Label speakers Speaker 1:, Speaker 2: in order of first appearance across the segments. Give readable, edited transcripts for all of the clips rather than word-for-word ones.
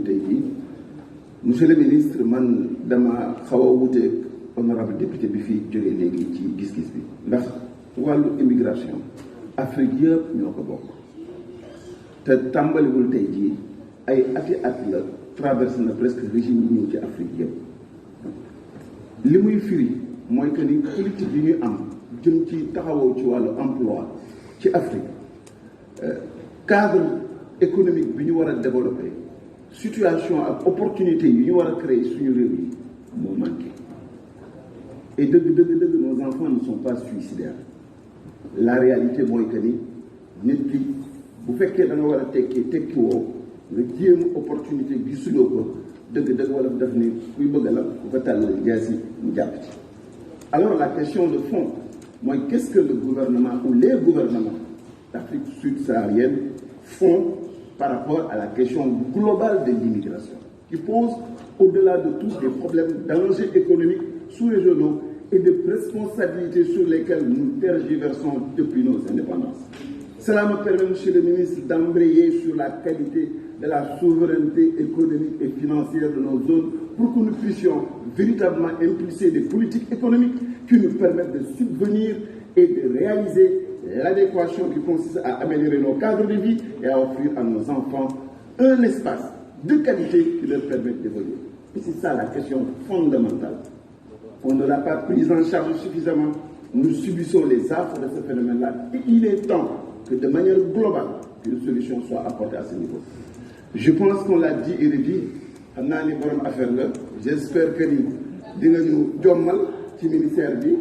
Speaker 1: bi tey jii monsieur le ministre man dama xaw a wuteeg honorable député bi fii jógee léegi ci gis-gis bi ndax wàllu immigration Afrique yëpp ñoo ko bokk te tàmbaliwul tey jii ay ati at la traversé na presque régime yi ñëw ci Afrique yëpp li muy firi mooy que ni politique yi ñu am jëm ci taxawoo ci wàllu emploi ci Afrique cadre économique bi ñu war a développer situation ak opportunité yi ñu war a créer suñu réew yi moo manqué et dëgg nos enfants ne sont pas suicidaires la réalité mooy que ni nit ki bu fekkee da nga war a tekki woo nga jéem opportunité gisuloo ko dëgg wala def ni kuy bëgg la bu ko tàllal jaasi mu jàpp ci. Alors la question de fond mooy qu'est-ce que le gouvernement ou les gouvernements d'Afrique subsaharienne font par rapport à la question globale de l'immigration qui pose au-delà de tous des problèmes d'enjeux économiques sous-régionaux et de responsabilités sur lesquelles nous tergiversons depuis nos indépendances. Cela me permet, monsieur le ministre, d'embrayer sur la qualité de la souveraineté économique et financière de nos zones pour que nous puissions véritablement impulser des politiques économiques qui nous permettent de subvenir et de réaliser l'adéquation qui consiste à améliorer nos cadres de vie et à offrir à nos enfants un espace de qualité qui leur permette d'évoluer. Et c'est ça la question fondamentale. On ne l'a pas prise en charge suffisamment. Nous subissons les affres de ce phénomène-là. Et il est temps que de manière globale, une solution soit apportée à ce niveau. Je pense qu'on l'a dit et redit. J'espère que nous sommes ci ministère bi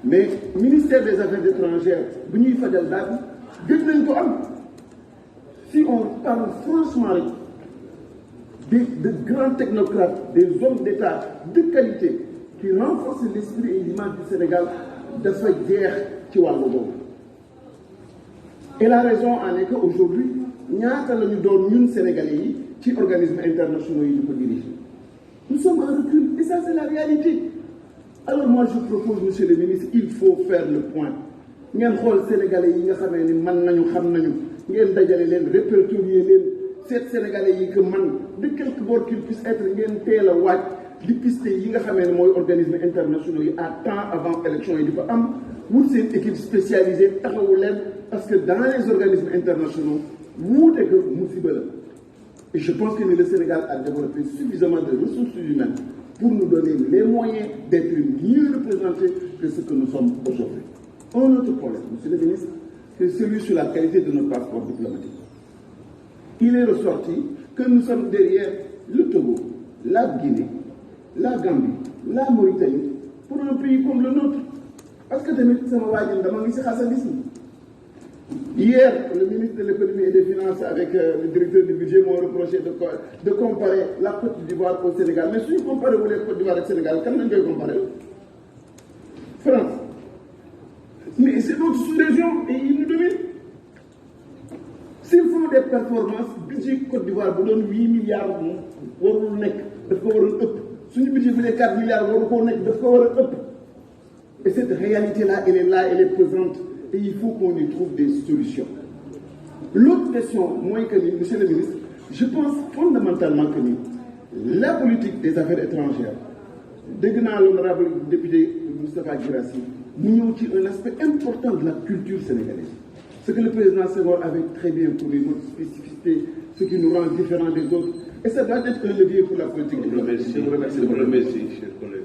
Speaker 1: mais ministère des Affaires étrangères bu ñuy fajal daal gën nañ ko am si on parle franchement de grands technocrates, des hommes d'État de qualité qui renforcent l'esprit et l'image du Sénégal dafa jeex ci wàllu boobu. Et la raison en est qu'aujourd'hui ñaata la ñu doon ñun Sénégalais yi ci organismes internationaux yi di ko diriger. Nous sommes en recul et ça c'est la réalité. Alors moi je propose, monsieur le ministre, il faut faire le point. ngeen xool Sénégalais yi nga xamee ni man nañu xam nañu ngeen dajale leen répertorier leen seet Sénégalais yi que man de quelque bord qu'il puisse être ngeen teel a waaj di piste yi nga xamee ne mooy organismes internationaux yi à temps avant élection yi di fa am wut seen équipe spécialisée taxawu leen parce que dans les organismes internationaux wuute que musiba la. Et je pense que le Sénégal a développé suffisamment de ressources humaines pour nous donner les moyens d'être mieux représentés que ce que nous sommes aujourd'hui. Un autre problème, monsieur le ministre, c'est celui sur la qualité de nos passeports diplomatiques. Il est ressorti que nous sommes derrière le Togo, la Guinée, la Gambie, la Mauritanie, pour un pays comme le nôtre. Parce que hier, le ministre de l'économie et des finances avec le directeur du budget m'ont reproché de comparer la Côte d'Ivoire au Sénégal. Mais si vous comparez la Côte d'Ivoire avec le Sénégal, quand est-ce que vous comparez? France. Mais c'est notre sous-région et ils nous dominent. S'ils font des performances, le budget Côte d'Ivoire vous donne 8 milliards, warul nek, daf ko waroon ëpp. Suñu budget bi 4 milliards, waru ko nek, daf ko war a ëpp. Et cette réalité-là, elle est présente. Et il faut qu'on y trouve des solutions. L'autre question, moi, que monsieur le ministre, je pense fondamentalement que la politique des affaires étrangères, dès que l'honorable député Moustapha Guirassy, nous avons un aspect important de la culture sénégalaise. Ce que le président Senghor avait très bien connu, notre spécificité, ce qui nous rend différents des autres. Et ça doit être un levier pour la politique diplomatique. Je vous remercie, cher collègue.